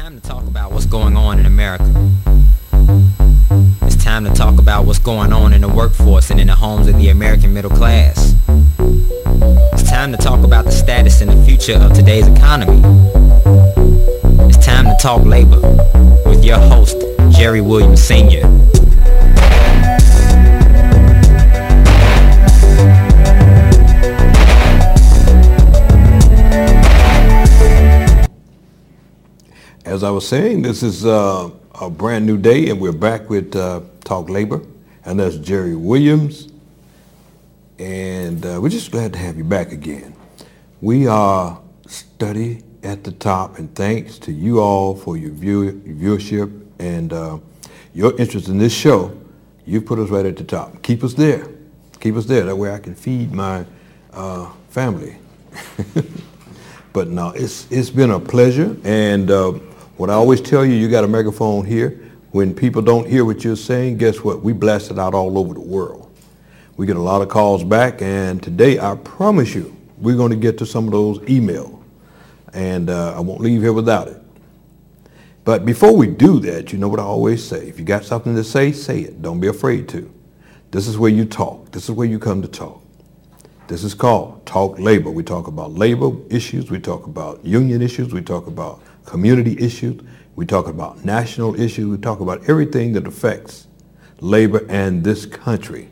time to talk about what's going on in America. It's time to talk about what's going on in the workforce and in the homes of the American middle class. It's time to talk about the status and the future of today's economy. It's time to talk labor with your host, Jerry Williams Sr. As I was saying, this is a brand new day, and we're back with Talk Labor, and that's Jerry Williams, and we're just glad to have you back again. We are Study at the Top, and thanks to you all for your viewership and your interest in this show. You put us right at the top. Keep us there. Keep us there. That way I can feed my family. But no, it's been a pleasure, and what I always tell you, you got a megaphone here. When people don't hear what you're saying, guess what? We blast it out all over the world. We get a lot of calls back, and today, I promise you, we're going to get to some of those emails, and I won't leave here without it. But before we do that, you know what I always say. If you got something to say it. Don't be afraid to. This is where you talk. This is where you come to talk. This is called Talk Labor. We talk about labor issues. We talk about union issues. We talk about community issues. We talk about national issues. We talk about everything that affects labor and this country.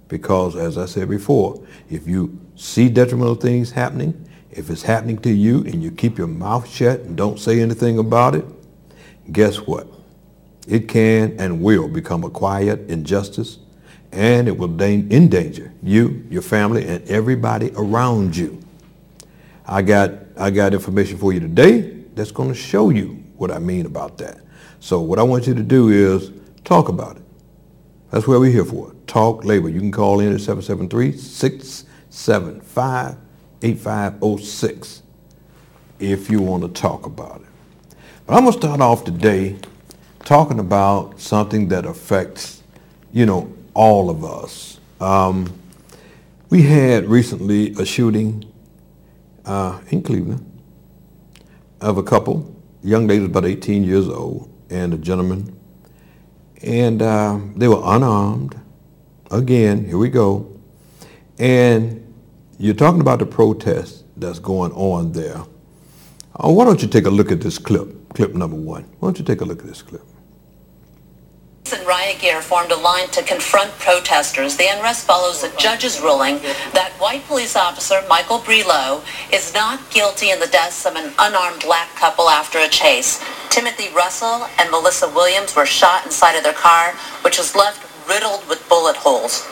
Because, as I said before, if you see detrimental things happening, if it's happening to you and you keep your mouth shut and don't say anything about it, guess what? It can and will become a quiet injustice, and it will endanger you, your family, and everybody around you. I got information for you today that's going to show you what I mean about that. So what I want you to do is talk about it. That's what we're here for. Talk Labor. You can call in at 773-675-8506 if you want to talk about it. But I'm going to start off today talking about something that affects, all of us. We had recently a shooting in Cleveland of a couple. The young lady was about 18 years old, and a gentleman. And they were unarmed. Again, here we go. And you're talking about the protest that's going on there. Why don't you take a look at this clip number one. Why don't you take a look at this clip? And riot gear formed a line to confront protesters. The unrest follows a judge's ruling that white police officer Michael Brelow is not guilty in the deaths of an unarmed black couple after a chase. Timothy Russell and Melissa Williams were shot inside of their car, which was left riddled with bullet holes.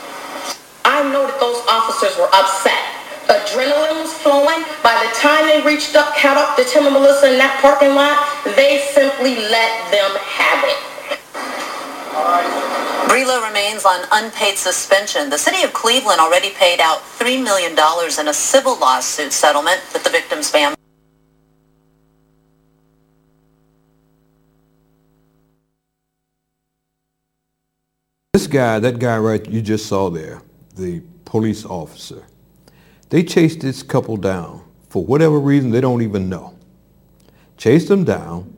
I know that those officers were upset. Adrenaline was flowing. By the time they caught up to Tim and Melissa in that parking lot, they simply let them have it. Brelow remains on unpaid suspension. The city of Cleveland already paid out $3 million in a civil lawsuit settlement with the victim's family. That guy right you just saw there, the police officer, they chased this couple down for whatever reason they don't even know. Chased them down,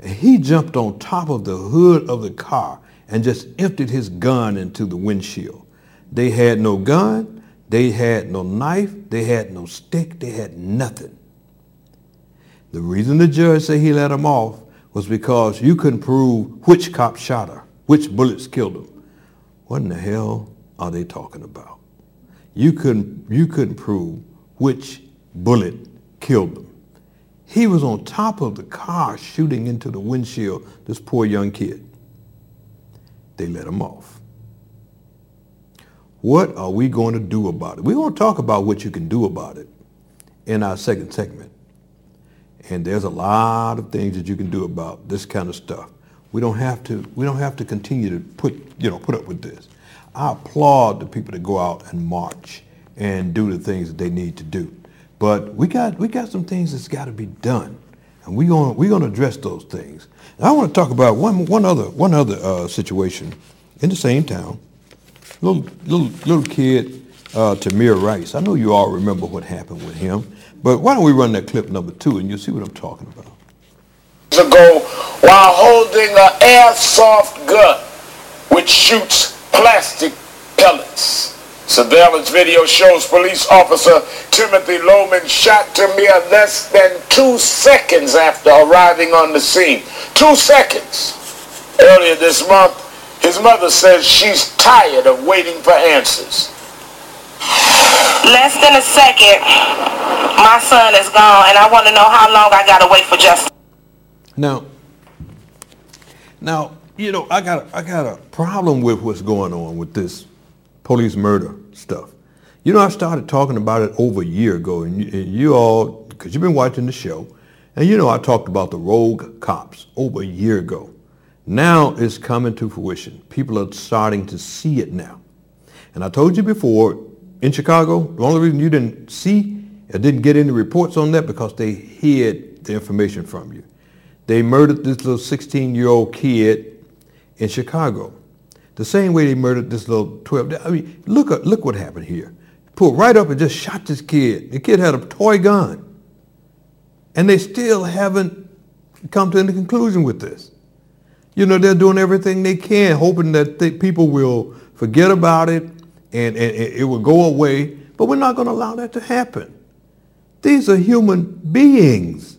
and he jumped on top of the hood of the car and just emptied his gun into the windshield. They had no gun, they had no knife, they had no stick, they had nothing. The reason the judge said he let him off was because you couldn't prove which cop shot her, which bullets killed him. What in the hell are they talking about? You couldn't prove which bullet killed them. He was on top of the car shooting into the windshield, this poor young kid. They let him off. What are we going to do about it? We're going to talk about what you can do about it in our second segment. And there's a lot of things that you can do about this kind of stuff. We don't have to continue to put up with this. I applaud the people that go out and march and do the things that they need to do. But we got some things that's got to be done, and we're going to address those things. And I want to talk about one other situation in the same town. Little kid, Tamir Rice. I know you all remember what happened with him, but why don't we run that clip number 2 and you'll see what I'm talking about. ago while holding an airsoft gun which shoots plastic pellets. Surveillance video shows police officer Timothy Lohman shot to mere less than 2 seconds after arriving on the scene. 2 seconds. Earlier this month, his mother says she's tired of waiting for answers. Less than a second, my son is gone, and I want to know how long I got to wait for justice. Now, you know, I got a problem with what's going on with this police murder stuff. You know, I started talking about it over a year ago, and you all, because you've been watching the show, and you know I talked about the rogue cops over a year ago. Now it's coming to fruition. People are starting to see it now. And I told you before, in Chicago, the only reason you didn't see or didn't get any reports on that because they hid the information from you. They murdered this little 16-year-old kid in Chicago. The same way they murdered this little 12. I mean, look what happened here. Pulled right up and just shot this kid. The kid had a toy gun. And they still haven't come to any conclusion with this. You know, they're doing everything they can, hoping that people will forget about it and it will go away. But we're not going to allow that to happen. These are human beings.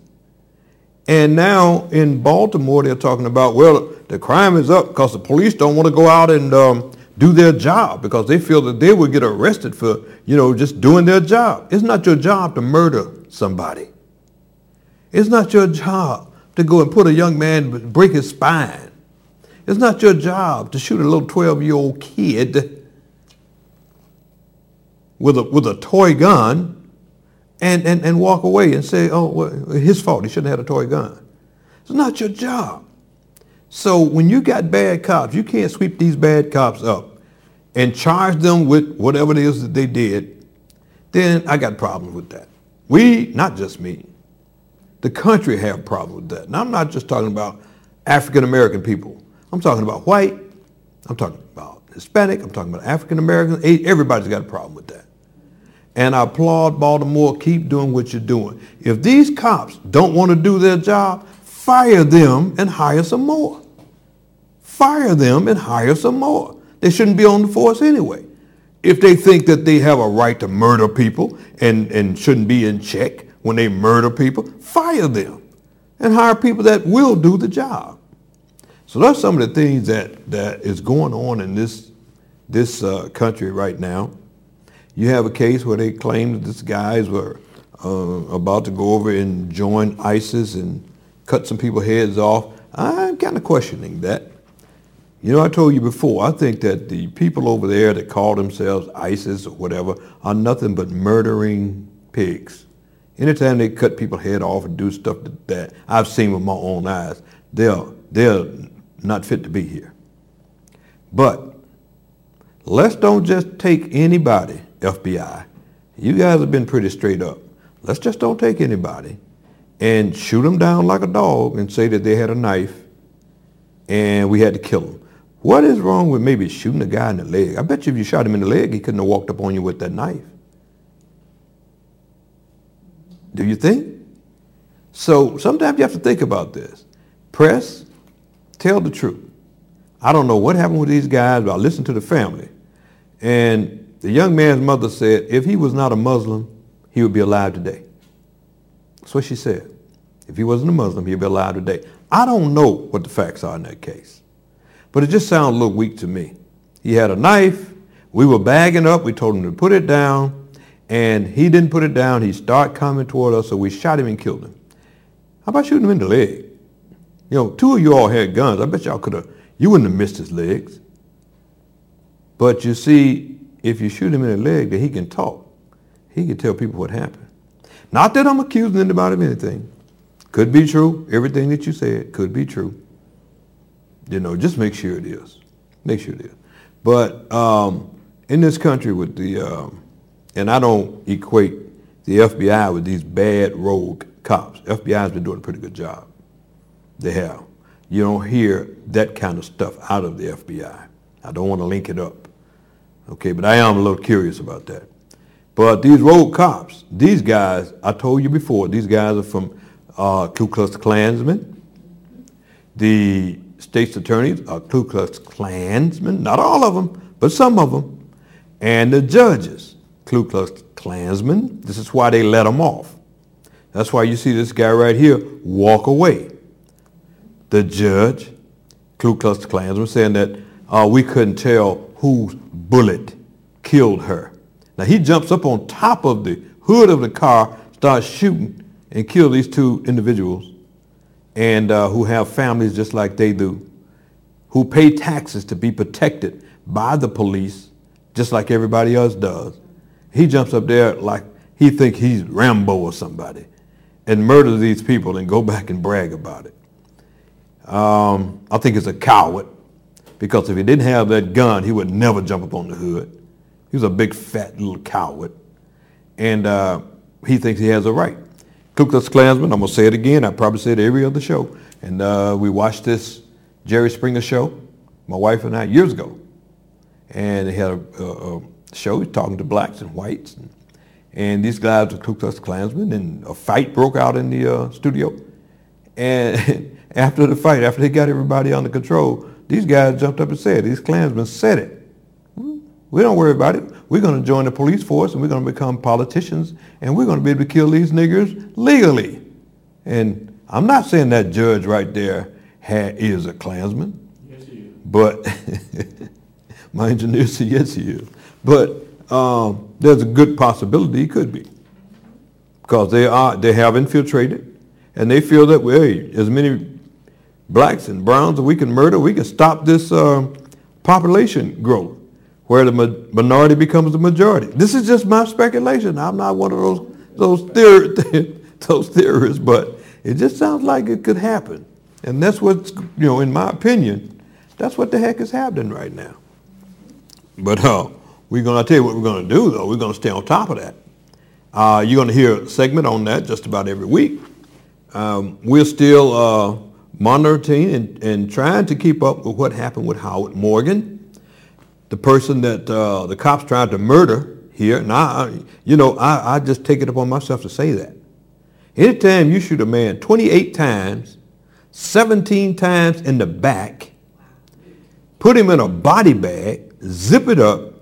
And now in Baltimore, they're talking about, well, the crime is up because the police don't want to go out and do their job because they feel that they will get arrested for, you know, just doing their job. It's not your job to murder somebody. It's not your job to go and put a young man, break his spine. It's not your job to shoot a little 12-year-old kid with a toy gun and walk away and say, oh, well, his fault. He shouldn't have had a toy gun. It's not your job. So when you got bad cops, you can't sweep these bad cops up and charge them with whatever it is that they did. Then I got problems with that. We, not just me, the country have problems with that. And I'm not just talking about African-American people. I'm talking about white. I'm talking about Hispanic. I'm talking about African-Americans. Everybody's got a problem with that. And I applaud Baltimore. Keep doing what you're doing. If these cops don't want to do their job, fire them and hire some more. Fire them and hire some more. They shouldn't be on the force anyway. If they think that they have a right to murder people and shouldn't be in check when they murder people, fire them and hire people that will do the job. So that's some of the things that is going on in this country right now. You have a case where they claim that these guys were about to go over and join ISIS and cut some people's heads off. I'm kind of questioning that. You know, I told you before, I think that the people over there that call themselves ISIS or whatever are nothing but murdering pigs. Anytime they cut people's head off and do stuff that I've seen with my own eyes, they're not fit to be here. But let's don't just take anybody, FBI. You guys have been pretty straight up. Let's just don't take anybody and shoot them down like a dog and say that they had a knife and we had to kill them. What is wrong with maybe shooting a guy in the leg? I bet you if you shot him in the leg, he couldn't have walked up on you with that knife. Do you think? So sometimes you have to think about this. Press, tell the truth. I don't know what happened with these guys, but I listened to the family. And the young man's mother said if he was not a Muslim, he would be alive today. That's what she said. If he wasn't a Muslim, he'd be alive today. I don't know what the facts are in that case, but it just sounds a little weak to me. He had a knife. We were bagging up. We told him to put it down, and he didn't put it down. He started coming toward us, so we shot him and killed him. How about shooting him in the leg? You know, two of you all had guns. I bet y'all could have, you wouldn't have missed his legs. But you see, if you shoot him in the leg, then he can talk. He can tell people what happened. Not that I'm accusing anybody of anything. Could be true. Everything that you said could be true. You know, just make sure it is. Make sure it is. But in this country with the, and I don't equate the FBI with these bad rogue cops. FBI has been doing a pretty good job. They have. You don't hear that kind of stuff out of the FBI. I don't want to link it up. Okay, but I am a little curious about that. But these rogue cops, these guys, I told you before, these guys are from Ku Klux Klansmen. The state's attorneys are Ku Klux Klansmen, not all of them, but some of them. And the judges, Ku Klux Klansmen. This is why they let them off. That's why you see this guy right here walk away. The judge, Ku Klux Klansman, saying that we couldn't tell whose bullet killed her. Now he jumps up on top of the hood of the car, starts shooting, and kills these two individuals, and who have families just like they do, who pay taxes to be protected by the police, just like everybody else does. He jumps up there like he thinks he's Rambo or somebody, and murders these people and go back and brag about it. I think he's a coward, because if he didn't have that gun, he would never jump up on the hood. He was a big, fat, little coward. And he thinks he has a right. Ku Klux Klansman, I'm going to say it again. I probably say it every other show. And we watched this Jerry Springer show, my wife and I, years ago. And they had a show talking to blacks and whites. And these guys were Ku Klux Klansmen, and a fight broke out in the studio. And after the fight, after they got everybody under control, these guys jumped up and said, these Klansmen said it. We don't worry about it. We're going to join the police force, and we're going to become politicians, and we're going to be able to kill these niggers legally. And I'm not saying that judge right there is a Klansman. Yes, he is. But my engineer said yes, he is. But there's a good possibility he could be, because they have infiltrated, and they feel that, well, hey, as many blacks and browns that we can murder, we can stop this population growth, where the minority becomes the majority. This is just my speculation. I'm not one of those theorists, but it just sounds like it could happen. And that's what's, in my opinion, that's what the heck is happening right now. But I'll tell you what we're going to do, though. We're going to stay on top of that. You're going to hear a segment on that just about every week. We're still monitoring and trying to keep up with what happened with Howard Morgan, the person that the cops tried to murder here. And I just take it upon myself to say that. Anytime you shoot a man 28 times, 17 times in the back, put him in a body bag, zip it up,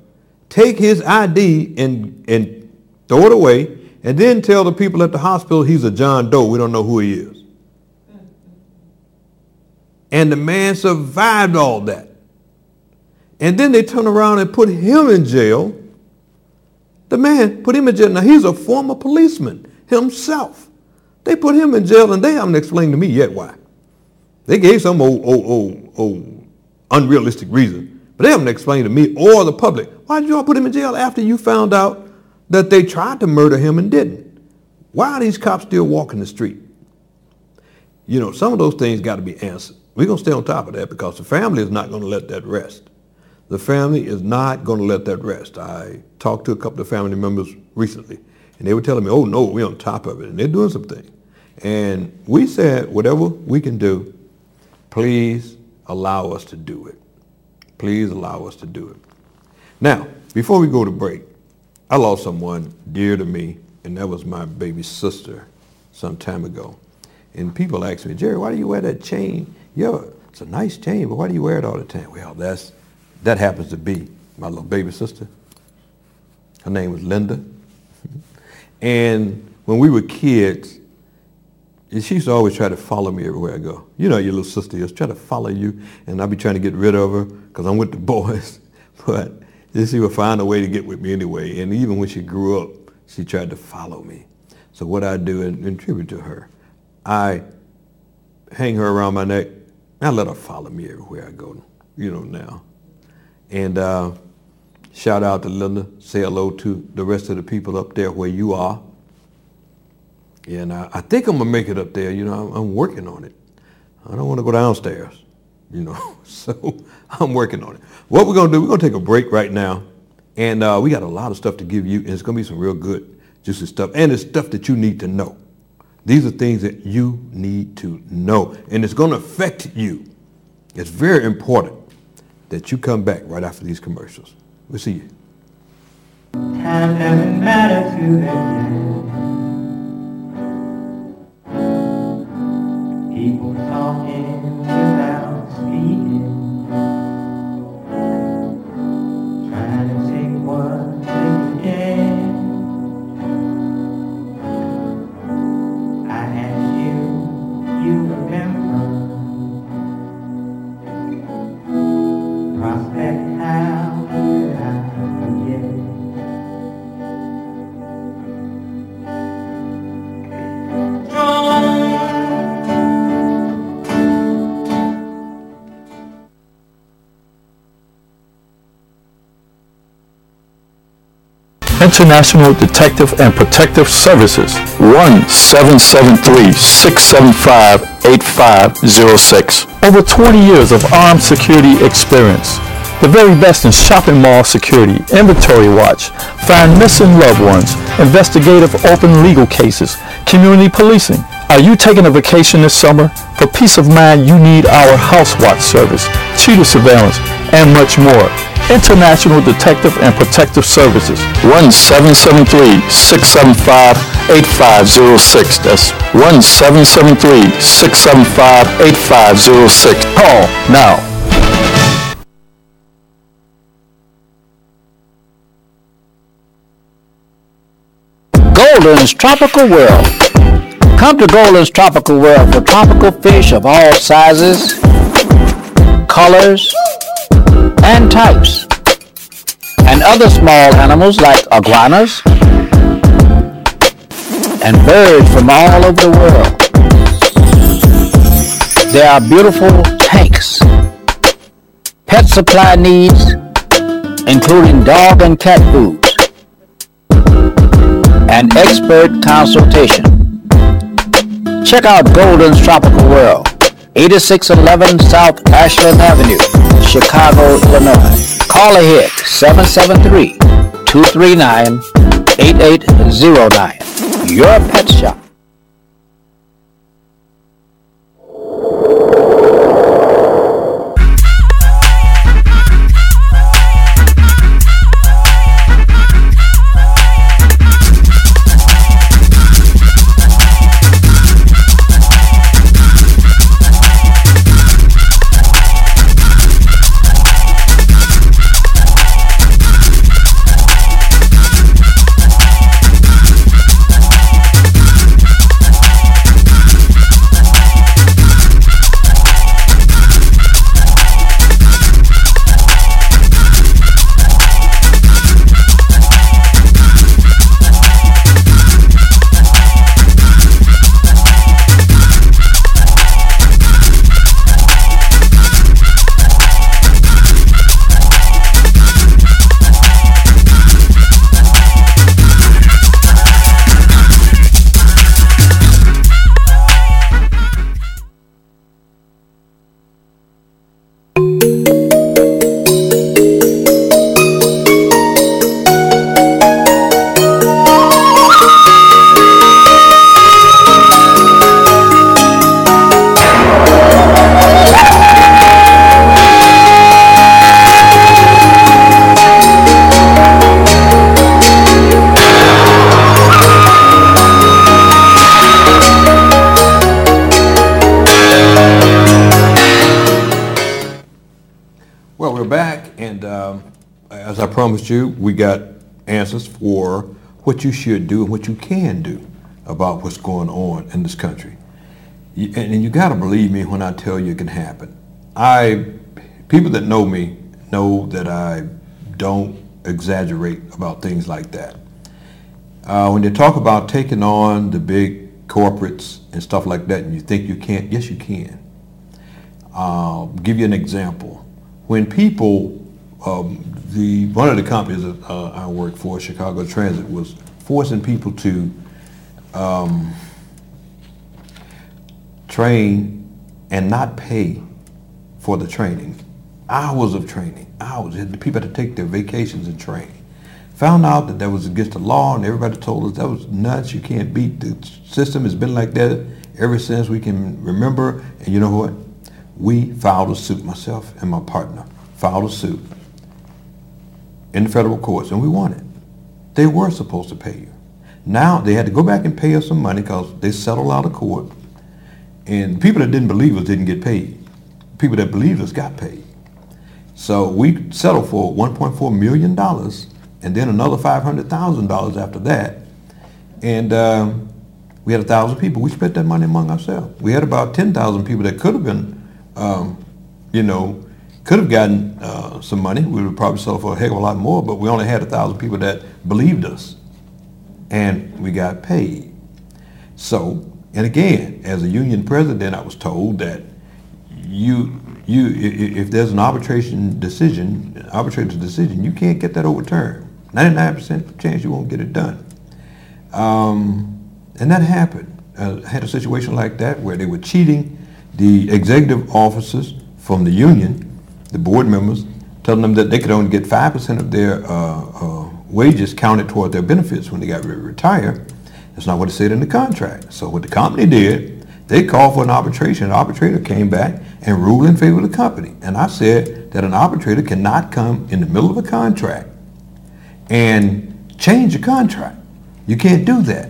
take his ID and throw it away, and then tell the people at the hospital he's a John Doe, we don't know who he is. And the man survived all that. And then they turn around and put him in jail. The man put him in jail. Now, he's a former policeman himself. They put him in jail, and they haven't explained to me yet why. They gave some old unrealistic reason, but they haven't explained to me or the public, why did you all put him in jail after you found out that they tried to murder him and didn't? Why are these cops still walking the street? Some of those things got to be answered. We're going to stay on top of that, because the family is not going to let that rest. The family is not going to let that rest. I talked to a couple of family members recently, and they were telling me, oh, no, we're on top of it, and they're doing some things. And we said, whatever we can do, please allow us to do it. Please allow us to do it. Now, before we go to break, I lost someone dear to me, and that was my baby sister some time ago. And people ask me, Jerry, why do you wear that chain? Yeah, it's a nice chain, but why do you wear it all the time? Well, that happens to be my little baby sister. Her name was Linda. And when we were kids, she used to always try to follow me everywhere I go. Your little sister is trying to follow you, and I'll be trying to get rid of her because I'm with the boys. But she would find a way to get with me anyway. And even when she grew up, she tried to follow me. So what I do in tribute to her, I hang her around my neck. I let her follow me everywhere I go, now. And shout out to Linda. Say hello to the rest of the people up there where you are. And I think I'm going to make it up there. I'm working on it. I don't want to go downstairs, So I'm working on it. What we're going to do, we're going to take a break right now. And we got a lot of stuff to give you. And it's going to be some real good, juicy stuff. And it's stuff that you need to know. These are things that you need to know. And it's going to affect you. It's very important that you come back right after these commercials. We'll see you. Time doesn't matter to them. People talking to International Detective and Protective Services, 1-773-675-8506. Over 20 years of armed security experience. The very best in shopping mall security, inventory watch, find missing loved ones, investigative open legal cases, community policing. Are you taking a vacation this summer? For peace of mind, you need our House Watch service, cheetah surveillance, and much more. International Detective and Protective Services, 1-773-675-8506. That's 1-773-675-8506. Call now. Golden's Tropical World. Come to Golden's Tropical World for tropical fish of all sizes, colors, and types, and other small animals like iguanas and birds from all over the world. There are beautiful tanks, pet supply needs, including dog and cat foods, and expert consultation. Check out Golden's Tropical World, 8611 South Ashland Avenue, Chicago, Illinois. Call ahead, 773-239-8809. Your Pet Shop. As I promised you, we got answers for what you should do and what you can do about what's going on in this country. And you got to believe me when I tell you it can happen. People that know me know that I don't exaggerate about things like that. When they talk about taking on the big corporates and stuff like that, and you think you can't, yes you can. I'll give you an example. When people, one of the companies that I worked for, Chicago Transit, was forcing people to train and not pay for the training. Hours of training, hours. The people had to take their vacations and train. Found out that was against the law, and everybody told us that was nuts. You can't beat the system. Has been like that ever since we can remember. And you know what? We filed a suit, myself and my partner filed a suit in the federal courts, and we won it. They were supposed to pay you. Now they had to go back and pay us some money because they settled out of court. And people that didn't believe us didn't get paid. People that believed us got paid. So we settled for $1.4 million and then another $500,000 after that. And we had 1,000 people. We spent that money among ourselves. We had about 10,000 people that could have been, could have gotten some money. We would probably sell for a heck of a lot more, but we only had 1,000 people that believed us. And we got paid. So, and again, as a union president, I was told that if there's an arbitrator's decision, you can't get that overturned. 99% chance you won't get it done. And that happened. I had a situation like that where they were cheating the executive officers from the union, the board members, telling them that they could only get 5% of their wages counted toward their benefits when they got ready to retire. That's not what it said in the contract. So what the company did, they called for an arbitration. The arbitrator came back and ruled in favor of the company. And I said that an arbitrator cannot come in the middle of a contract and change the contract. You can't do that.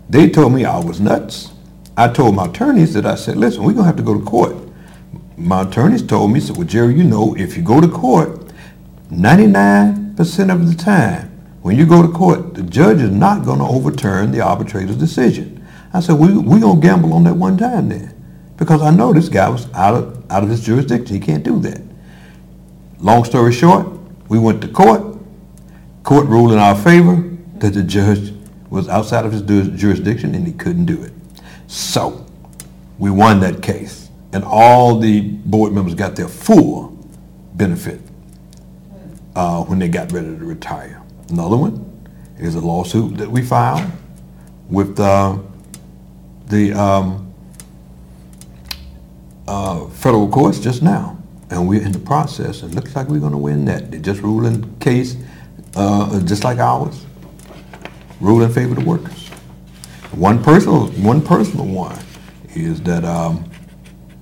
They told me I was nuts. I told my attorneys that I said, listen, we're going to have to go to court. My attorneys told me, said, well, Jerry, you know, if you go to court, 99% of the time, when you go to court, the judge is not going to overturn the arbitrator's decision. I said, we're going to gamble on that one time then, because I know this guy was out of his jurisdiction. He can't do that. Long story short, we went to court. Court ruled in our favor that the judge was outside of his jurisdiction and he couldn't do it. So we won that case, and all the board members got their full benefit when they got ready to retire. Another one is a lawsuit that we filed with the federal courts just now, and we're in the process, and it looks like we're going to win that. They just ruled in the case just like ours, ruled in favor of the workers. One personal one is that,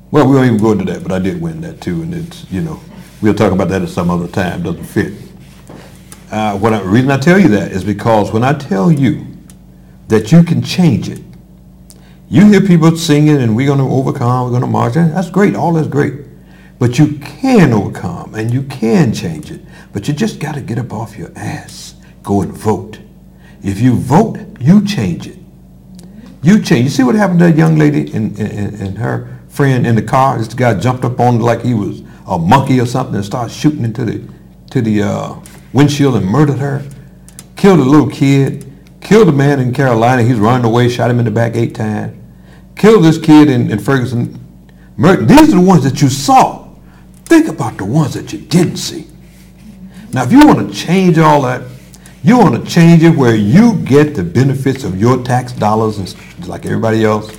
well, we won't even go into that, but I did win that too, and it's, you know, we'll talk about that at some other time. Doesn't fit. The reason I tell you that is because when I tell you that you can change it, you hear people singing and we're going to overcome, we're going to march. That's great. All that's great. But you can overcome and you can change it. But you just got to get up off your ass. Go and vote. If you vote, you change it. You change. You see what happened to that young lady and her friend in the car? This guy jumped up on her like he was a monkey or something and started shooting into the windshield and murdered her. Killed a little kid. Killed a man in Carolina. He's running away. Shot him in the back 8 times. Killed this kid in Ferguson. Murdered. These are the ones that you saw. Think about the ones that you didn't see. Now, if you want to change all that, you want to change it where you get the benefits of your tax dollars and like everybody else.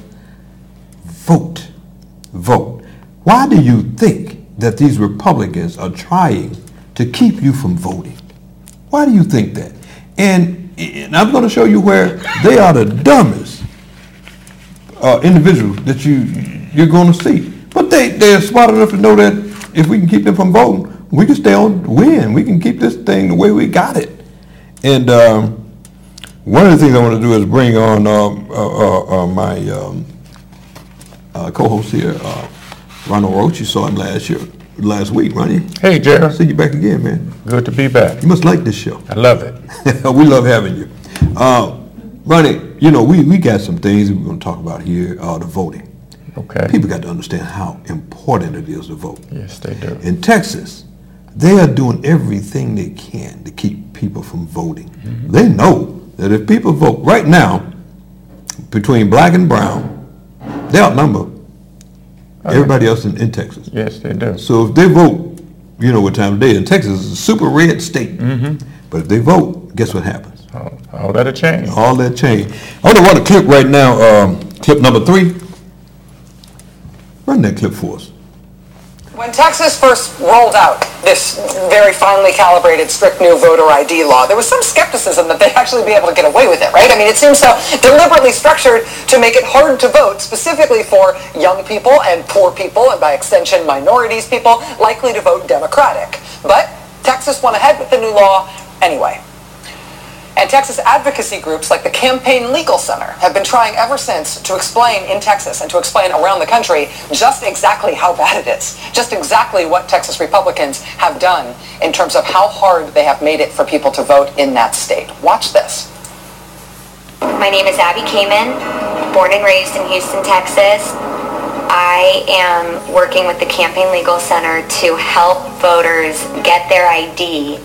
Vote. Vote. Why do you think that these Republicans are trying to keep you from voting? Why do you think that? And I'm going to show you where they are the dumbest individuals that you're going to see. But they're smart enough to know that if we can keep them from voting, we can stay on win. We can keep this thing the way we got it. And one of the things I want to do is bring on my co-host here, Ronald Roach. You saw him last week, Ronnie. Hey, Jerry. See you back again, man. Good to be back. You must like this show. I love it. We love having you. Ronnie, you know, we got some things we're going to talk about here, the voting. Okay. People got to understand how important it is to vote. Yes, they do. In Texas, they are doing everything they can to keep people from voting. Mm-hmm. They know that if people vote right now, between black and brown, they outnumber everybody else in Texas. Yes, they do. So if they vote, you know what time of day. In Texas, it's a super red state. Mm-hmm. But if they vote, guess what happens? All that'll change. All that change. I want to run a clip right now, clip number 3. Run that clip for us. When Texas first rolled out this very finely calibrated, strict new voter ID law, there was some skepticism that they'd actually be able to get away with it, right? I mean, it seems so deliberately structured to make it hard to vote, specifically for young people and poor people, and by extension, minorities people, likely to vote Democratic. But Texas went ahead with the new law anyway. And Texas advocacy groups like the Campaign Legal Center have been trying ever since to explain in Texas and to explain around the country just exactly how bad it is, just exactly what Texas Republicans have done in terms of how hard they have made it for people to vote in that state. Watch this. My name is Abby Kamen, born and raised in Houston, Texas. I am working with the Campaign Legal Center to help voters get their ID.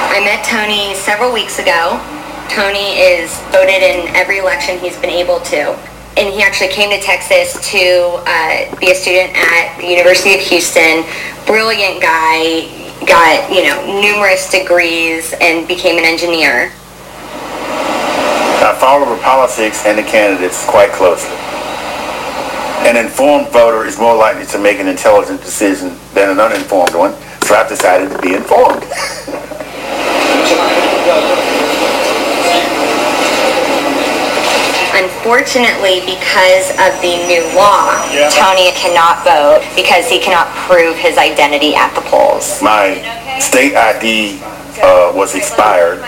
I met Tony several weeks ago. Tony is voted in every election he's been able to. and he actually came to Texas to be a student at the University of Houston. Brilliant guy, got, numerous degrees and became an engineer. I follow the politics and the candidates quite closely. An informed voter is more likely to make an intelligent decision than an uninformed one, so I've decided to be informed. Unfortunately, because of the new law, Tony cannot vote because he cannot prove his identity at the polls. My state ID was expired,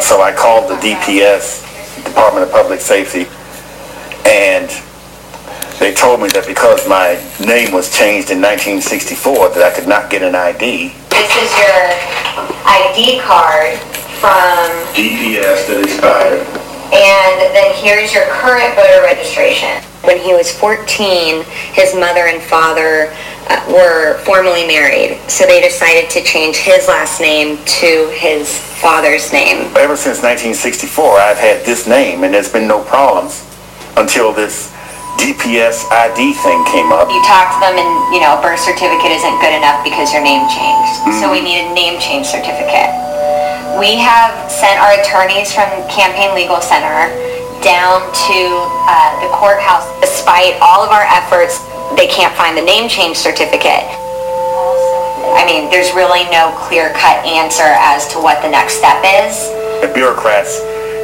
so I called the DPS, Department of Public Safety, and they told me that because my name was changed in 1964 that I could not get an ID. This is your ID card from DPS that expired. And then here's your current voter registration. When he was 14, his mother and father were formally married, so they decided to change his last name to his father's name. Ever since 1964, I've had this name, and there's been no problems until this DPS ID thing came up. You talk to them and, a birth certificate isn't good enough because your name changed. Mm-hmm. So we need a name change certificate. We have sent our attorneys from Campaign Legal Center down to the courthouse. Despite all of our efforts, they can't find the name change certificate. I mean, there's really no clear-cut answer as to what the next step is. The bureaucrats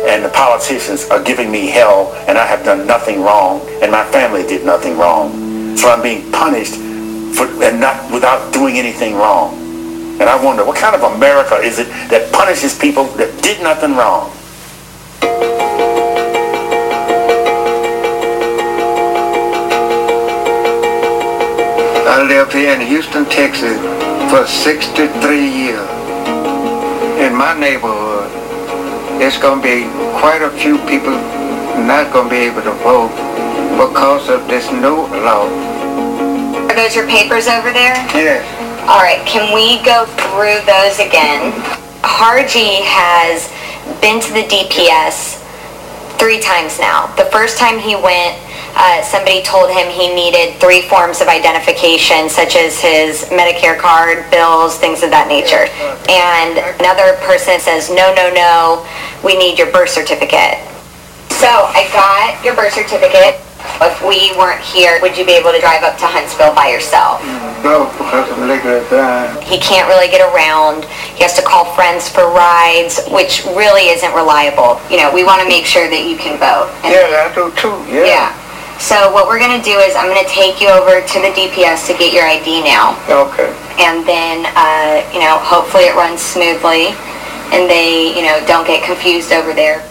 and the politicians are giving me hell, and I have done nothing wrong, and my family did nothing wrong. So I'm being punished without doing anything wrong. And I wonder, what kind of America is it that punishes people that did nothing wrong? I lived here in Houston, Texas for 63 years. In my neighborhood, there's going to be quite a few people not going to be able to vote because of this new law. Are those your papers over there? Yes. All right, can we go through those again? Harji has been to the DPS 3 times now. The first time he went, somebody told him he needed 3 forms of identification, such as his Medicare card, bills, things of that nature. And another person says, no, we need your birth certificate. So I got your birth certificate. If we weren't here, would you be able to drive up to Huntsville by yourself? No, because I'm legally blind. He can't really get around. He has to call friends for rides, which really isn't reliable. We want to make sure that you can vote. And I do too, yeah. So what we're going to do is I'm going to take you over to the DPS to get your ID now. Okay. And then, hopefully it runs smoothly and they, don't get confused over there.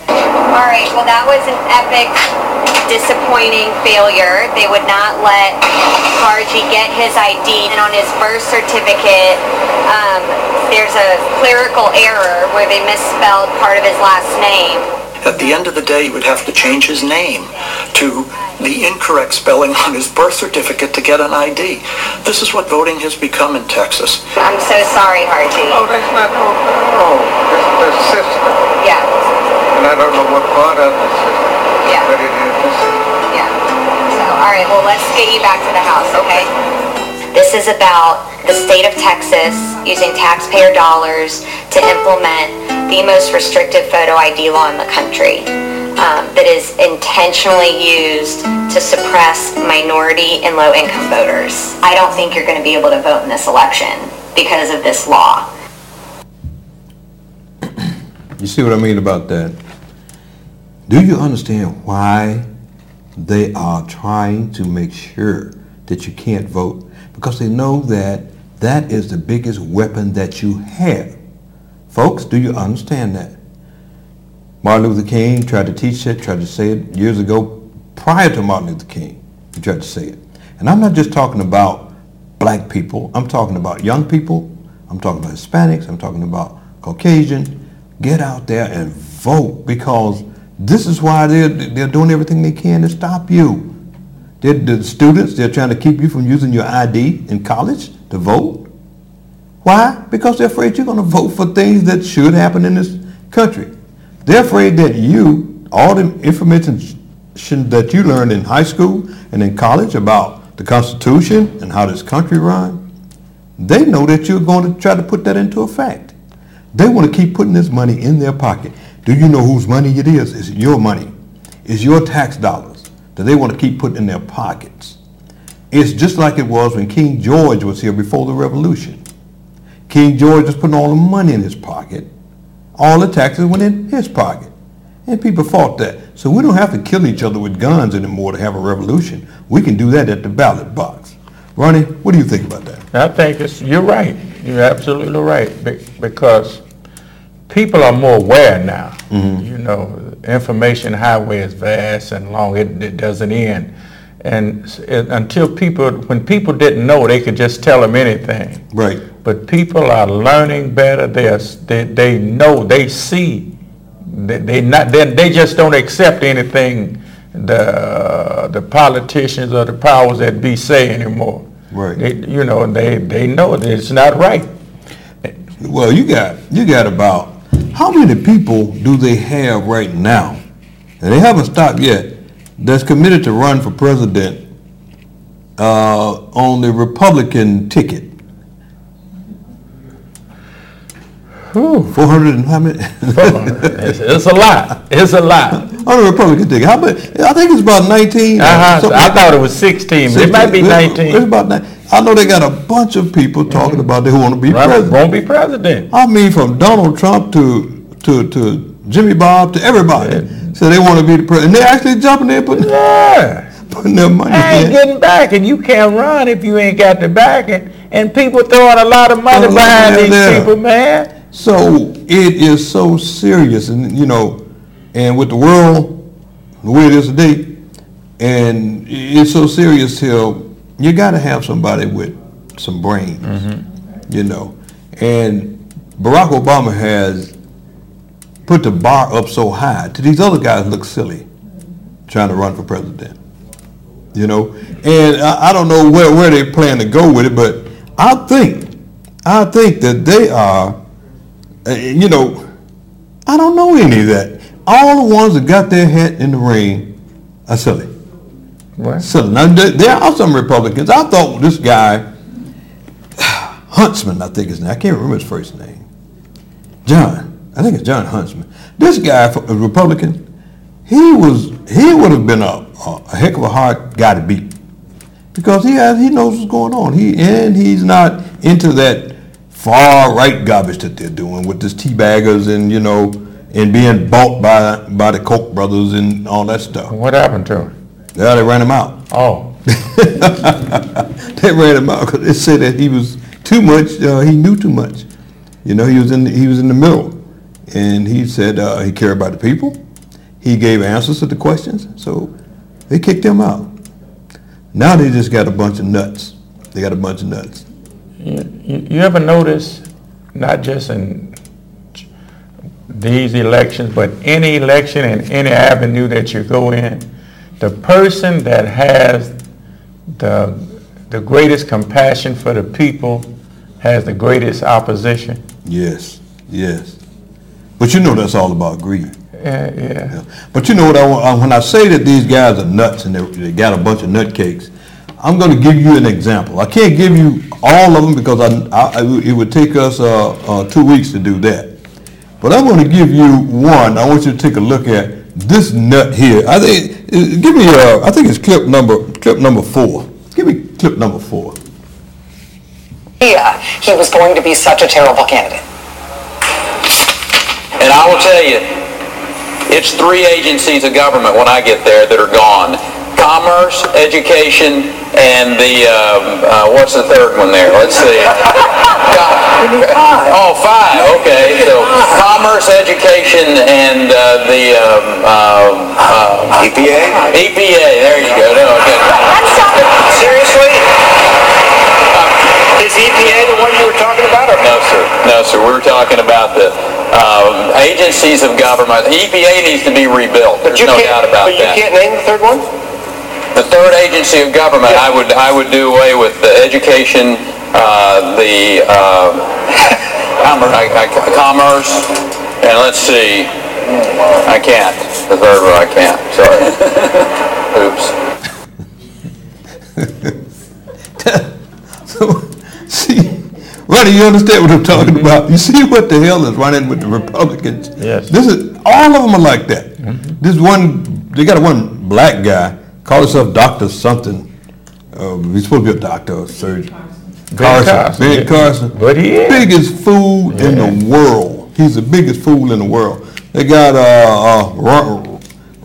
All right, well, that was an epic, disappointing failure. They would not let Harji get his ID, and on his birth certificate, there's a clerical error where they misspelled part of his last name. At the end of the day, he would have to change his name to the incorrect spelling on his birth certificate to get an ID. This is what voting has become in Texas. I'm so sorry, Harji. Oh, that's not no. This is the system. Yeah. And I don't know what part of the system. Yeah. But it is the system. Yeah. So, all right, well, let's get you back to the house, okay? This is about the state of Texas using taxpayer dollars to implement the most restrictive photo ID law in the country that is intentionally used to suppress minority and low-income voters. I don't think you're going to be able to vote in this election because of this law. You see what I mean about that? Do you understand why they are trying to make sure that you can't vote? Because they know that that is the biggest weapon that you have. Folks, do you understand that? Martin Luther King tried to teach it, tried to say it years ago, prior to Martin Luther King. He tried to say it. And I'm not just talking about black people. I'm talking about young people. I'm talking about Hispanics. I'm talking about Caucasian. Get out there and vote, because this is why they're doing everything they can to stop you. The students, they're trying to keep you from using your ID in college to vote. Why? Because they're afraid you're going to vote for things that should happen in this country. They're afraid that all the information that you learned in high school and in college about the Constitution and how this country runs, they know that you're going to try to put that into effect. They want to keep putting this money in their pocket. Do you know whose money it is? It's your money. It's your tax dollars that they want to keep putting in their pockets. It's just like it was when King George was here before the Revolution. King George was putting all the money in his pocket. All the taxes went in his pocket. And people fought that. So we don't have to kill each other with guns anymore to have a revolution. We can do that at the ballot box. Ronnie, what do you think about that? I think you're right. You're absolutely right. Because people are more aware now. Mm-hmm. You know, information highway is vast and long. It doesn't end. And when people didn't know, they could just tell them anything. Right. But people are learning better. They know, they see. They just don't accept anything the politicians or the powers that be say anymore. Right. They know that it's not right. Well, you got about, how many people do they have right now, and they haven't stopped yet, that's committed to run for president on the Republican ticket? 400 and how many? It's a lot. It's a lot. On the Republican ticket. How many? I think it's about 19. I thought it was 16. It might be 19. It's about 19. I know they got a bunch of people talking about they want to be president. Won't be president. I mean, from Donald Trump to Jimmy Bob to everybody. So they want to be the president. And they're actually jumping there putting their money in. I ain't getting back, and you can't run if you ain't got the backing. And people throwing a lot of money behind these people, man. So it is so serious, and and with the world the way it is today, and it's so serious till you got to have somebody with some brains, And Barack Obama has put the bar up so high to these other guys look silly trying to run for president, And I don't know where they plan to go with it, but I think that they are. I don't know any of that. All the ones that got their hat in the ring are silly. Right. Silly. Now, there are some Republicans. I thought this guy, Huntsman, I think his name. I can't remember his first name. John. I think it's John Huntsman. This guy, a Republican, he would have been a heck of a hard guy to beat because he knows what's going on. He's not into that far right garbage that they're doing with this teabaggers and being bought by the Koch brothers and all that stuff. What happened to him? Yeah, they ran him out. Oh. They ran him out because they said that he was too much. He knew too much. He was in the middle, and he said he cared about the people. He gave answers to the questions, so they kicked him out. Now they just got a bunch of nuts. They got a bunch of nuts. You ever notice, not just in these elections, but any election and any avenue that you go in, the person that has the greatest compassion for the people has the greatest opposition. Yes. But that's all about greed. Yeah. But when I say that these guys are nuts and they got a bunch of nutcakes, I'm going to give you an example. I can't give you all of them because it would take us 2 weeks to do that. But I'm going to give you one. I want you to take a look at this nut here. I think it's clip number 4. Give me clip number 4. Yeah, he was going to be such a terrible candidate. And I will tell you, it's 3 agencies of government when I get there that are gone. Commerce, education, and the, what's the third one there? Let's see. Oh, 5, okay. So commerce, education, and the EPA? EPA, there you go. No, okay. Seriously? Is EPA the one you were talking about? Or? No, sir. We were talking about the agencies of government. The EPA needs to be rebuilt. There's no doubt about that. But you can't name the third one? The third agency of government, I would do away with the education, commerce, and let's see, I can't. The third one I can't. Sorry. Oops. So, see, Ronnie, you understand what I'm talking about? You see what the hell is running with the Republicans? Yes. This is, all of them are like that. This one, they got one black guy, call himself Dr. something. He's supposed to be a doctor or surgeon. Ben Carson. But he is. Biggest fool in the world. He's the biggest fool in the world. They got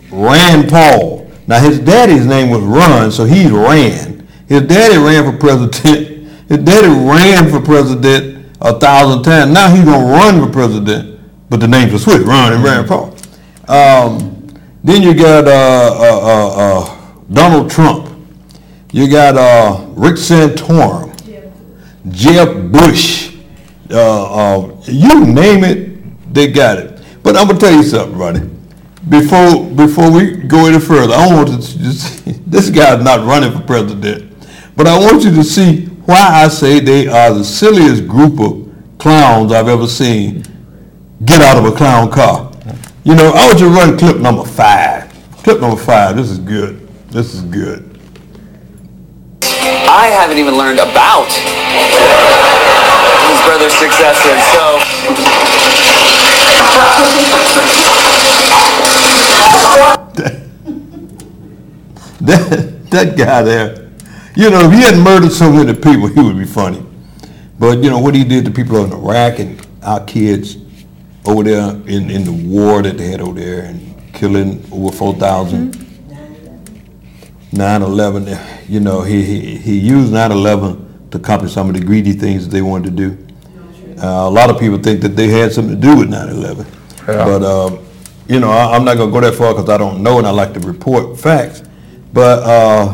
Rand Paul. Now his daddy's name was Ron, so he's Rand. His daddy ran for president. His daddy ran for president 1,000 times. Now he's gonna run for president, but the names are switched, Ron and Rand Paul. Then you got Donald Trump. You got Rick Santorum, Jeb Bush. You name it, they got it. But I'm gonna tell you something, Ronnie. Before we go any further, I want you to see, this guy's not running for president, but I want you to see why I say they are the silliest group of clowns I've ever seen get out of a clown car. You know, I want you to run clip number 5. Clip number 5, this is good. This is good. I haven't even learned about his brother's successor, so... That guy there, you know, if he hadn't murdered so many people, he would be funny. But, you know, what he did to people in Iraq and our kids over there in the war that they had over there and killing over 4,000. 9/11, you know, he used 9/11 to accomplish some of the greedy things that they wanted to do. A lot of people think that they had something to do with 9/11. Yeah. But, you know, I'm not going to go that far because I don't know and I like to report facts. But,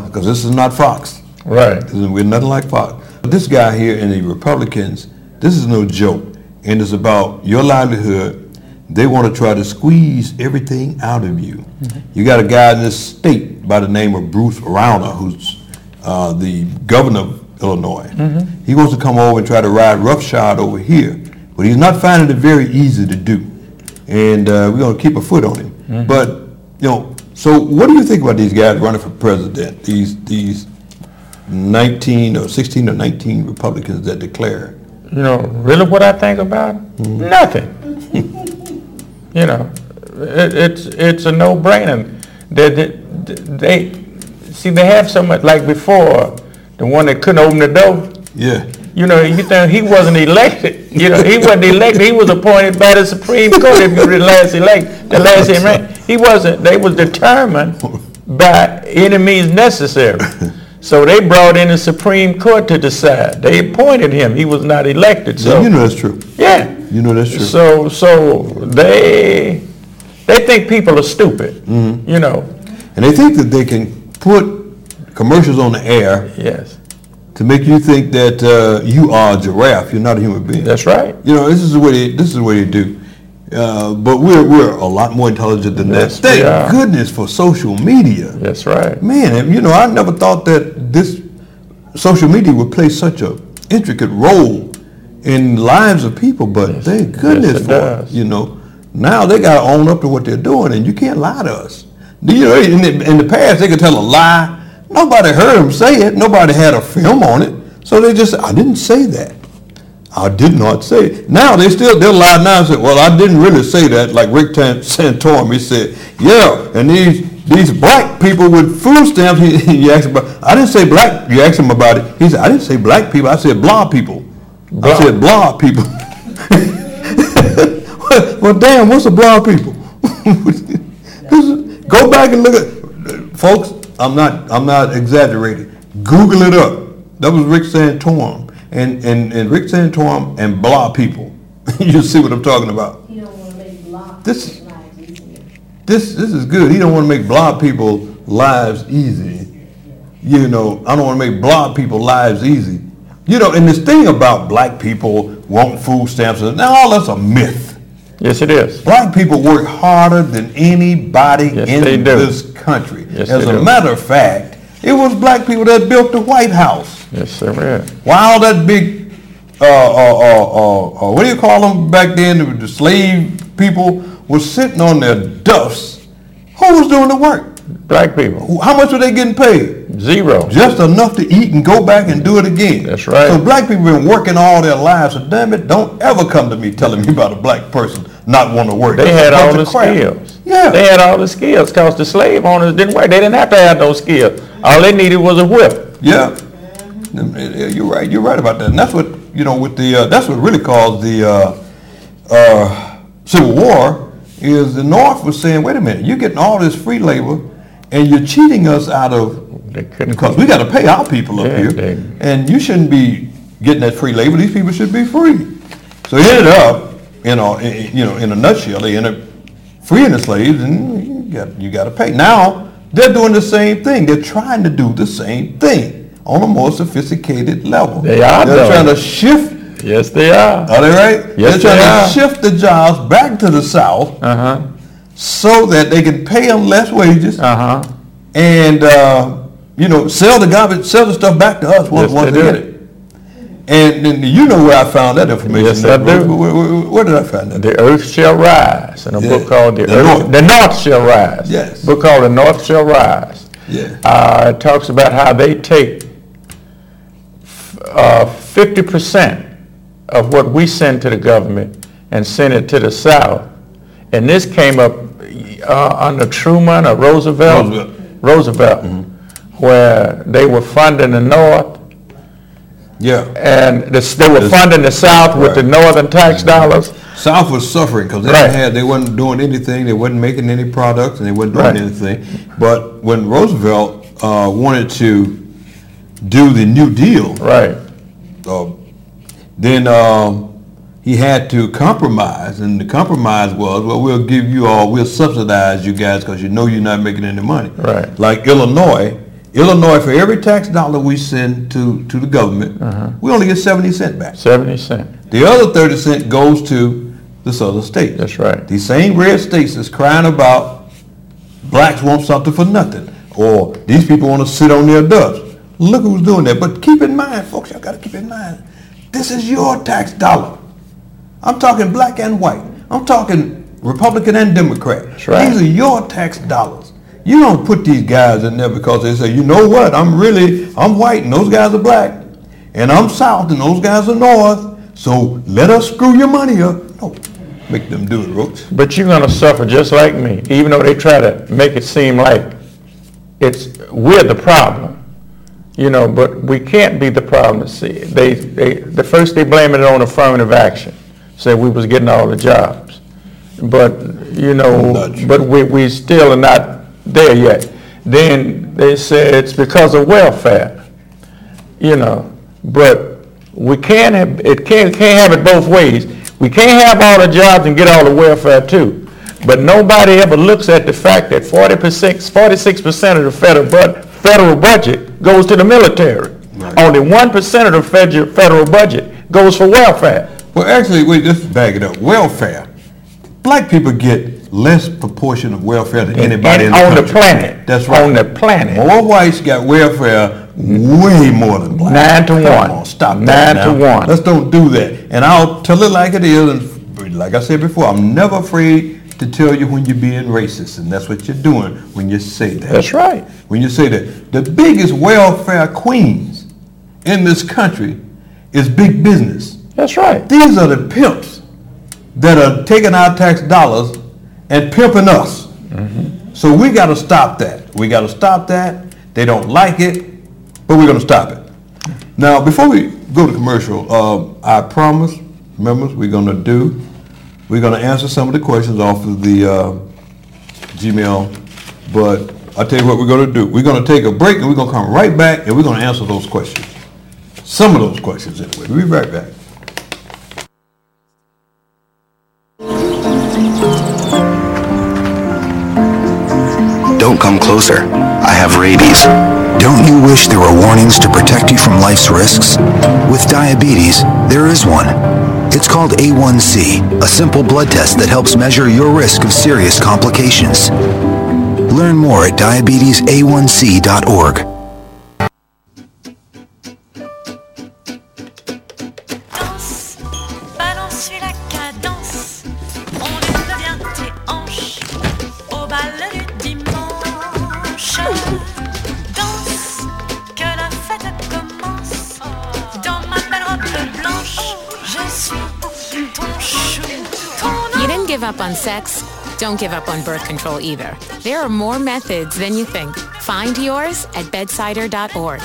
because this is not Fox. Right. We're nothing like Fox. But this guy here and the Republicans, this is no joke. And it's about your livelihood. They want to try to squeeze everything out of you. You got a guy in this state by the name of Bruce Rauner, who's the governor of Illinois. He wants to come over and try to ride roughshod over here, but he's not finding it very easy to do. And we're going to keep a foot on him. But, you know, so what do you think about these guys running for president? These 19 or 16 or 19 Republicans that declare. You know, really what I think about it? Nothing. You know, it's a no-brainer. They have so much, like before, the one that couldn't open the door. Yeah. You know, you think he wasn't elected. You know, he wasn't elected. He was appointed by the Supreme Court if you were the last election. He wasn't. They was determined by any means necessary. So they brought in the Supreme Court to decide. They appointed him. He was not elected. So you know that's true. Yeah. You know that's true. So they think people are stupid. You know. And they think that they can put commercials on the air. Yes. To make you think that you are a giraffe, you're not a human being. That's right. You know, this is the way they do. But we're a lot more intelligent than that. Thank goodness for social media. That's right. Man, you know, I never thought that this social media would play such an intricate role in lives of people, but thank goodness for it. You know, now they got to own up to what they're doing, and you can't lie to us. You know, in the past, they could tell a lie. Nobody heard them say it. Nobody had a film on it. So they just said, I didn't say that. I did not say it. Now they'll lie now and say, well, I didn't really say that. Like Rick Santorum, he said, yeah, and these black people with food stamps, he asked about, I didn't say black, you asked him about it. He said, I didn't say black people, I said blah people. I said blah people. Well, damn, what's a blah people? Go back and look at, folks, I'm not exaggerating. Google it up. That was Rick Santorum. And Rick Santorum and blah people. You see what I'm talking about. You don't want to make blah this is good. He don't want to make blah people lives easy. You know, I don't want to make blah people lives easy. You know, and this thing about black people wanting food stamps, now that's a myth. Yes, it is. Black people work harder than anybody in this country. Yes, as a matter of fact, it was black people that built the White House. Yes, sir. While that big, what do you call them back then? The slave people was sitting on their duffs Who was doing the work? Black people. How much were they getting paid? Zero. Just enough to eat and go back and do it again. That's right. So black people have been working all their lives. So damn it, don't ever come to me telling me about a black person not wanting to work. They That's had a bunch all of the crap. skills. Yeah. They had all the skills because the slave owners didn't work. They didn't have to have those skills. All they needed was a whip. Yeah. You're right. You're right about that. And that's what, with the, that's what really caused the Civil War, is the North was saying, wait a minute, you're getting all this free labor and you're cheating us out of, because we got to pay our people up here, and you shouldn't be getting that free labor. These people should be free. So it ended up, in a nutshell, they ended up freeing the slaves, and you got to pay. Now they're doing the same thing. They're trying to do the same thing on a more sophisticated level. They are. They're trying to shift. Yes, they are. Are they right? Yes, they're they trying are. to shift the jobs back to the South, so that they can pay them less wages, and sell the garbage, sell the stuff back to us once they get it. And then you know where I found that information. Yes, I do. Where did I find that? The Earth Shall Rise, in a book called The North Shall Rise. Yes. A book called The North Shall Rise. Yeah. It talks about how they take 50% of what we send to the government and send it to the South. And this came up under Truman or Roosevelt, where they were funding the North. Yeah. And they were funding the South with the Northern tax dollars. South was suffering because they wasn't doing anything. They wasn't making any products, and they wasn't doing anything. But when Roosevelt wanted to do the New Deal, then he had to compromise, and the compromise was, well, we'll subsidize you guys because you're not making any money. Right. Like Illinois, for every tax dollar we send to the government, we only get 70 cents back. 70 cents. The other 30 cents goes to the southern states. That's right. These same red states is crying about blacks want something for nothing, or these people want to sit on their dubs. Look who's doing that. But keep in mind, folks, y'all got to keep in mind, this is your tax dollar. I'm talking black and white. I'm talking Republican and Democrat. That's right. These are your tax dollars. You don't put these guys in there because they say, you know what, I'm white and those guys are black, and I'm South and those guys are North, so let us screw your money up. No, make them do it, Roach. But you're going to suffer just like me, even though they try to make it seem like we're the problem. But we can't be the problem. See, first they blame it on affirmative action, say we was getting all the jobs, but we still are not there yet. Then they say it's because of welfare, but we can't have it both ways. We can't have all the jobs and get all the welfare too. But nobody ever looks at the fact that 46% of the federal budget goes to the military. Right. Only 1% of the federal budget goes for welfare. Well, actually, let's back it up. Welfare. Black people get less proportion of welfare than anybody on the planet. That's right. On the planet. More whites got welfare way more than blacks. 9 to 1. Come on, stop that 9 to 1. Let's don't do that. And I'll tell it like it is. And like I said before, I'm never afraid to tell you when you're being racist, and that's what you're doing when you say that. That's right. When you say that. The biggest welfare queens in this country is big business. That's right. These are the pimps that are taking our tax dollars and pimping us. So we got to stop that. We got to stop that. They don't like it, but we're going to stop it. Now, before we go to commercial, I promise, members, we're going to answer some of the questions off of the Gmail, but I'll tell you what we're going to do. We're going to take a break, and we're going to come right back, and we're going to answer those questions. Some of those questions, anyway. We'll be right back. Don't come closer. I have rabies. Don't you wish there were warnings to protect you from life's risks? With diabetes, there is one. It's called A1C, a simple blood test that helps measure your risk of serious complications. Learn more at diabetesaonc.org. Balance, suis la cadence, on lève bien tes hanches, au bal du dimanche. give up on sex, don't give up on birth control either. There are more methods than you think. Find yours at bedsider.org.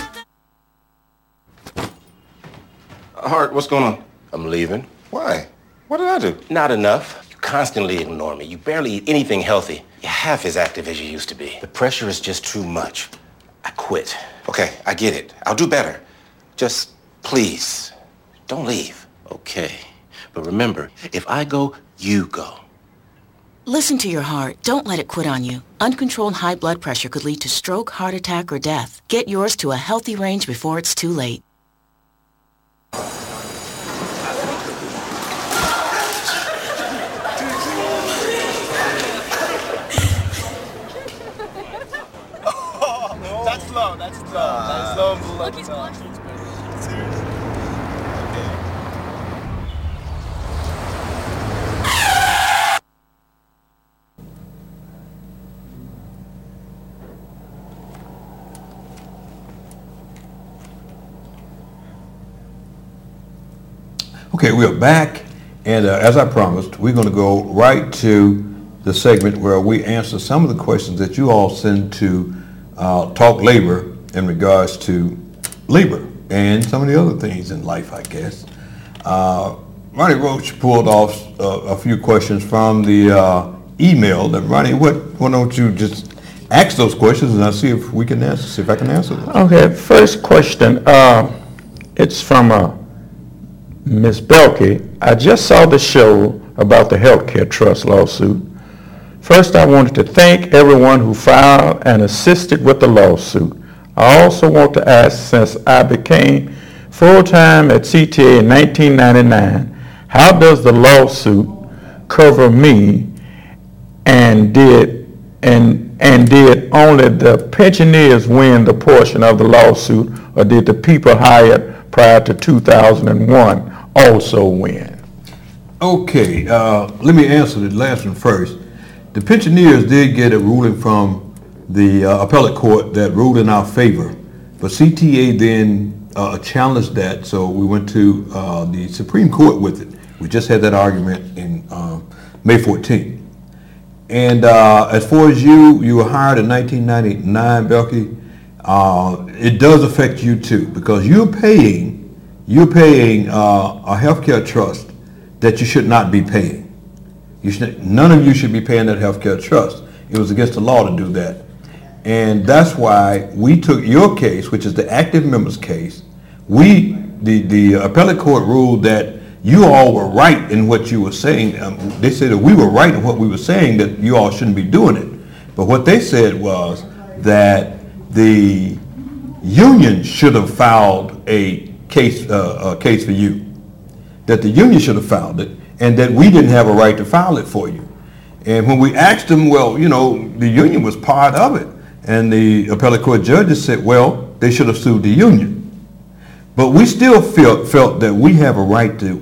Hart, what's going on? I'm leaving. Why? What did I do? Not enough. You constantly ignore me. You barely eat anything healthy. You're half as active as you used to be. The pressure is just too much. I quit. Okay, I get it. I'll do better. Just please, don't leave. Okay. But remember, if I go, you go. Listen to your heart. Don't let it quit on you. Uncontrolled high blood pressure could lead to stroke, heart attack, or death. Get yours to a healthy range before it's too late. That's slow. That's slow and below. Look, he's watching. Okay, we're back, and as I promised, we're going to go right to the segment where we answer some of the questions that you all send to Talk Labor in regards to labor and some of the other things in life, I guess. Ronnie Roach pulled off a few questions from the email. And Ronnie, why don't you just ask those questions and I'll see if we can answer, see if I can answer them. Okay, first question. It's from Ms. Belkey. I just saw the show about the healthcare trust lawsuit. First, I wanted to thank everyone who filed and assisted with the lawsuit. I also want to ask, since I became full-time at CTA in 1999, how does the lawsuit cover me, and did only the pensioners win the portion of the lawsuit, or did the people hired prior to 2001 also win? Okay, let me answer the last one first. The pensioners did get a ruling from the appellate court that ruled in our favor, but CTA then challenged that, so we went to the Supreme Court with it. We just had that argument in May 14th. And as far as you were hired in 1999, Belkey, it does affect you too, because you're paying a healthcare trust that you should not be paying. None of you should be paying that healthcare trust. It was against the law to do that. And that's why we took your case, which is the active members case. The appellate court ruled that you all were right in what you were saying. They said that we were right in what we were saying, that you all shouldn't be doing it. But what they said was that the union should have filed a case for you. That the union should have filed it, and that we didn't have a right to file it for you. And when we asked them, well, you know, the union was part of it. And the appellate court judges said, well, they should have sued the union. But we still felt that we have a right to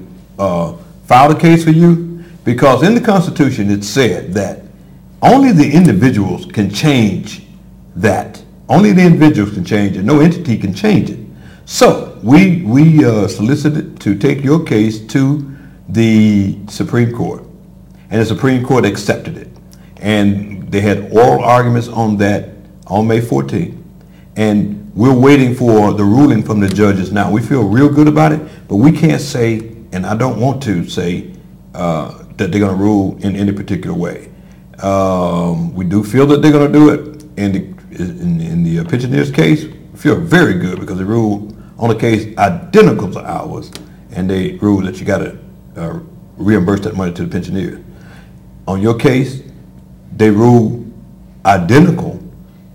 file a case for you, because in the Constitution it said that only the individuals can change that. Only the individuals can change it. No entity can change it. So we solicited to take your case to the Supreme Court, and the Supreme Court accepted it. And they had oral arguments on that on May 14th. And we're waiting for the ruling from the judges now. We feel real good about it, but we can't say, and I don't want to say, that they're going to rule in any particular way. We do feel that they're going to do it. In the pensioners case, we feel very good because they ruled on a case identical to ours, and they ruled that you got to reimburse that money to the pensioner. On your case, they ruled identical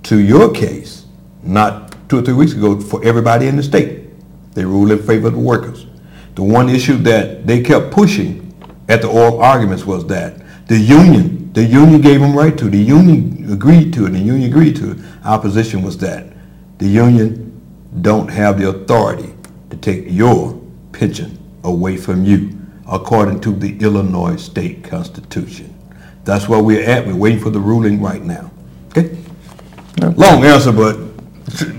to your case, not 2 or 3 weeks ago, for everybody in the state. They ruled in favor of the workers. The one issue that they kept pushing at the oral arguments was that the union gave them right to, the union agreed to it, and the union agreed to it. Our position was that the union don't have the authority to take your pension away from you, according to the Illinois State Constitution. That's where we're at. We're waiting for the ruling right now. Okay? Long answer, but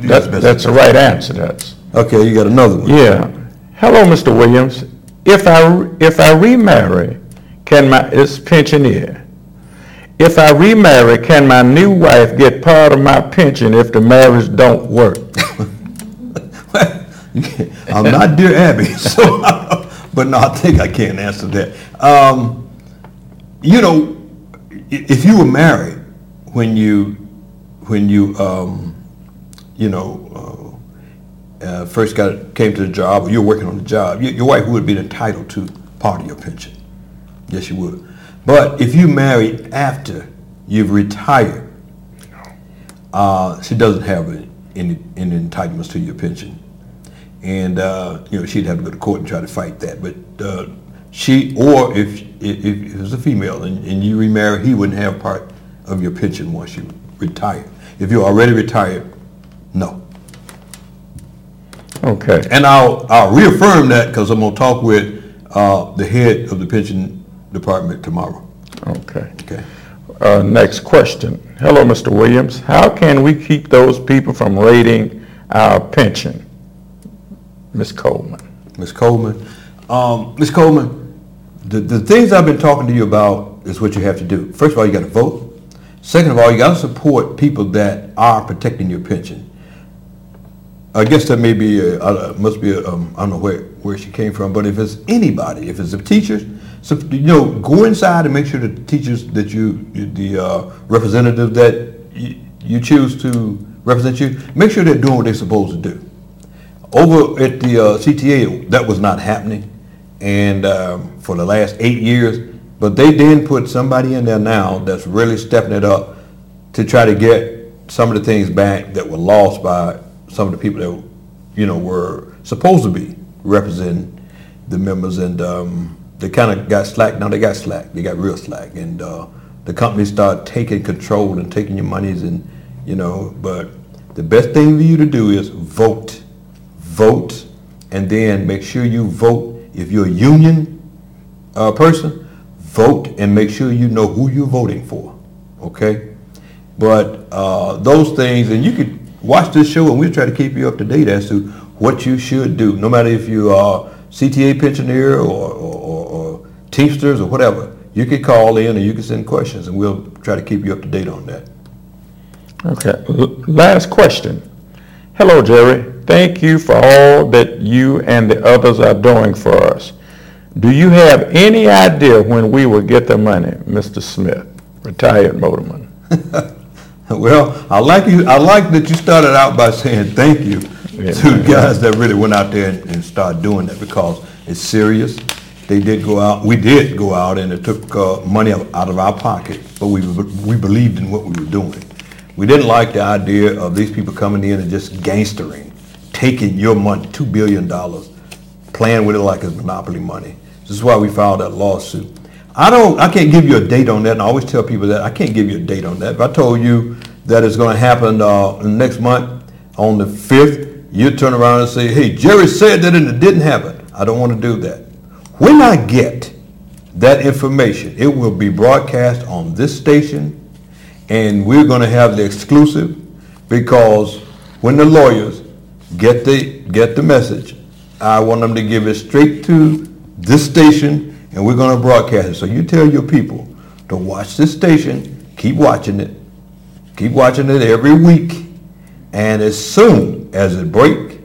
that's the right answer. Okay, you got another one. Yeah. Hello, Mr. Williams. If I remarry, It's pensioner. If I remarry, can my new wife get part of my pension if the marriage don't work? I'm not Dear Abby, so but no, I think I can answer that. You know, if you were married when you first came to the job, or you were working on the job, your wife would be entitled to part of your pension. Yes, you would. But if you married after you've retired, she doesn't have any entitlements to your pension. And she'd have to go to court and try to fight that. But or if it was a female and you remarry, he wouldn't have part of your pension once you retire. If you're already retired, no. Okay. And I'll reaffirm that because I'm going to talk with the head of the pension department tomorrow. Okay. Next question. Hello, Mr. Williams. How can we keep those people from raiding our pension? Ms. Coleman. Ms. Coleman, the things I've been talking to you about is what you have to do. First of all, you got to vote. Second of all, you got to support people that are protecting your pension. I guess that may be, must be, I don't know where she came from, but if it's anybody, if it's the teachers, so, go inside and make sure the teachers that the representative that you choose to represent you, make sure they're doing what they're supposed to do. Over at the CTA, that was not happening, and for the last 8 years, but they then put somebody in there now that's really stepping it up to try to get some of the things back that were lost by some of the people that, were supposed to be representing the members, and they kind of got slack. Now they got slack. They got real slack, and the companies start taking control and taking your monies, and But the best thing for you to do is vote, and then make sure you vote. If you're a union person, vote and make sure you know who you're voting for. Okay, but those things, and you could watch this show, and we'll try to keep you up to date as to what you should do, no matter if you are CTA pensioner or Teamsters or whatever. You can call in or you can send questions, and we'll try to keep you up to date on that. Okay, last question. Hello, Jerry. Thank you for all that you and the others are doing for us. Do you have any idea when we will get the money, Mr. Smith, retired motorman? Well, I like that you started out by saying thank you to the guys that really went out there and started doing that, because it's serious. They did go out. We did go out, and it took money out of our pocket, but we believed in what we were doing. We didn't like the idea of these people coming in and just gangstering, taking your money, $2 billion, playing with it like it's monopoly money. This is why we filed that lawsuit. I can't give you a date on that, and I always tell people that I can't give you a date on that. If I told you that it's going to happen next month on the 5th, you turn around and say, hey, Jerry said that and it didn't happen. I don't want to do that. When I get that information, it will be broadcast on this station, and we're going to have the exclusive, because when the lawyers get the message, I want them to give it straight to this station, and we're going to broadcast it. So you tell your people to watch this station, keep watching it every week, and as soon as it breaks,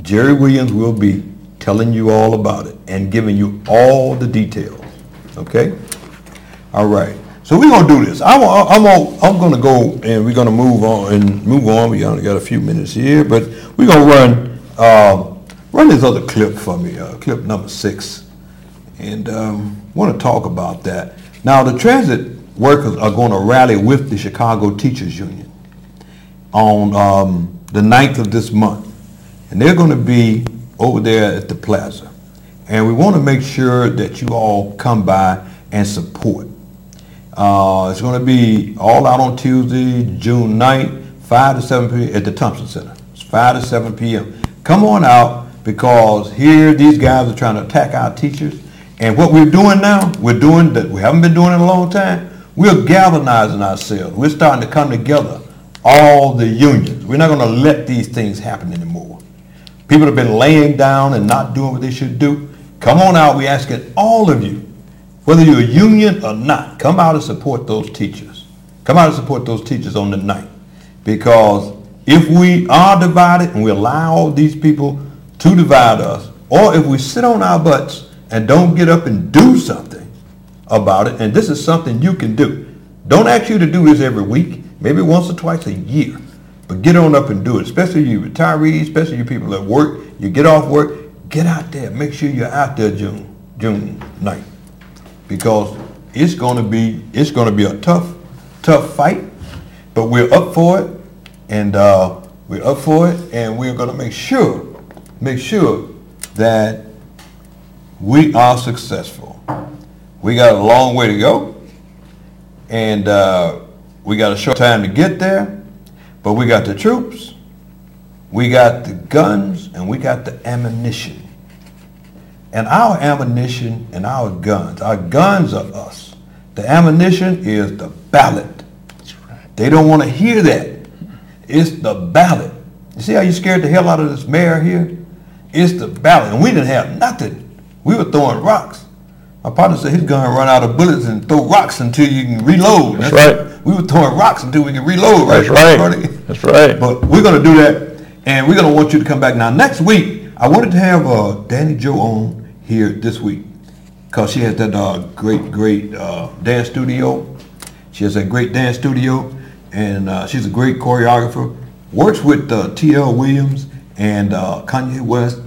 Jerry Williams will be telling you all about it and giving you all the details. Okay? All right. So we're gonna do this. I'm gonna go, and we're gonna move on. We only got a few minutes here, but we're gonna run this other clip for me, clip number 6, and want to talk about that. Now, the transit workers are going to rally with the Chicago Teachers Union on the 9th of this month, and they're going to be over there at the plaza, and we want to make sure that you all come by and support. It's going to be all out on Tuesday, June 9th, 5 to 7 p.m. at the Thompson Center. It's 5 to 7 p.m. Come on out, because here these guys are trying to attack our teachers. And what we're doing now, we're doing that we haven't been doing in a long time. We're galvanizing ourselves. We're starting to come together, all the unions. We're not going to let these things happen anymore. People have been laying down and not doing what they should do. Come on out. We're asking all of you Whether you're a union or not, come out and support those teachers. Come out and support those teachers on the night. Because if we are divided and we allow these people to divide us, or if we sit on our butts and don't get up and do something about it, and this is something you can do. Don't ask you to do this every week, maybe once or twice a year, but get on up and do it, especially you retirees, especially you people at work. You get off work, get out there. Make sure you're out there June 9th, because it's going to be a tough fight, but we're up for it, and we're going to make sure that we are successful. We got a long way to go, and we got a short time to get there, but we got the troops, we got the guns, and we got the ammunition. And our ammunition and our guns are us. The ammunition is the ballot. That's right. They don't want to hear that. It's the ballot. You see how you scared the hell out of this mayor here? It's the ballot, and we didn't have nothing. We were throwing rocks. My partner said he's going to run out of bullets and throw rocks until you can reload. That's right. We were throwing rocks until we can reload. That's right. That's right. But we're going to do that, and we're going to want you to come back. Now, next week, I wanted to have Danny Jo on here this week because she has that great dance studio. She has a great dance studio, and she's a great choreographer. Works with T.L. Williams and Kanye West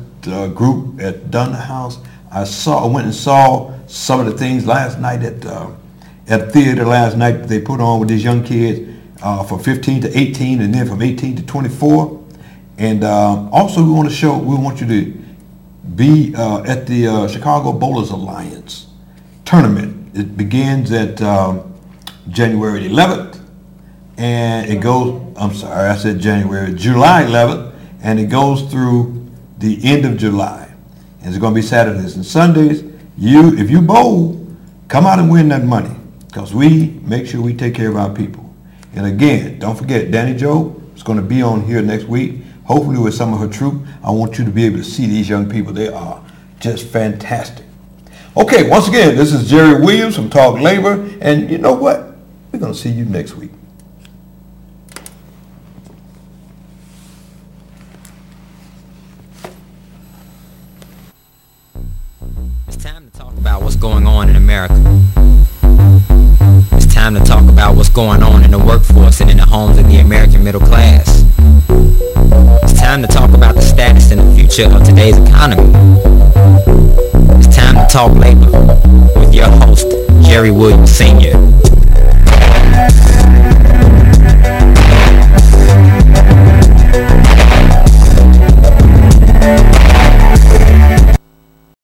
group at Dunn House. I went and saw some of the things last night at the theater last night that they put on with these young kids from 15 to 18 and then from 18 to 24. And also we want you to be at the Chicago Bowlers Alliance tournament. It begins at January 11th and it goes, July 11th, and it goes through the end of July. And it's going to be Saturdays and Sundays. If you bowl, come out and win that money, because we make sure we take care of our people. And again, don't forget, Danny Jo is going to be on here next week, hopefully with some of her troop. I want you to be able to see these young people. They are just fantastic. Okay, once again, this is Jerry Williams from Talk Labor, and you know what? We're going to see you next week. It's time to talk about what's going on in America. It's time to talk about what's going on in the workforce and in the homes of the American middle class. It's time to talk about the status and the future of today's economy. It's time to talk labor with your host, Jerry Williams Sr.